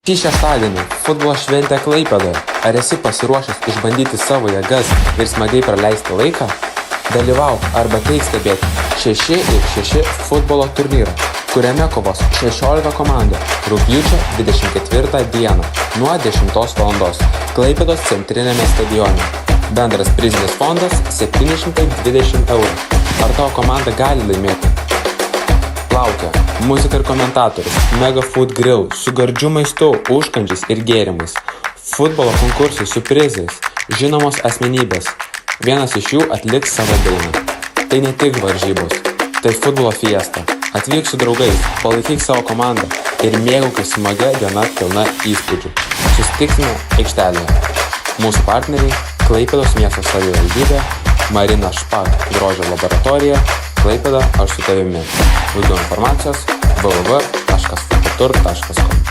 Šį šeštadienį futbolo šventė Klaipėdoje. Ar esi pasiruošęs išbandyti savo jėgas ir smagiai praleisti laiką? Dalyvauk arba ateik stebėti 6x6 futbolo turnyrą, kuriame kovos 16 komandų rugpjūčio 24 dieną nuo 10 val. Klaipėdos centriniame stadione. Bendras prizinis fondas 720 €. Ar tavo komanda gali laimėti? Laukia muzika ir komentatorius, Mega Food Grill su gardžiu maistu, užkandžiais ir gėrimais, futbolo konkursai su prizais, žinomos asmenybės. Vienas iš jų atliks savo dainą. Tai ne tik varžybos, tai futbolo fiesta. Atvyk su draugais, palaikyk savo komandą ir mėgaukis smagia diena pilna įspūdžių. Susitiksime aikštelėje. Mūsų partneriai – Klaipėdos miesto savivaldybė, Marina Špak grožio laboratorija, Klaipėda aš su tavimi. Daugiau informacijos www.futbotur.com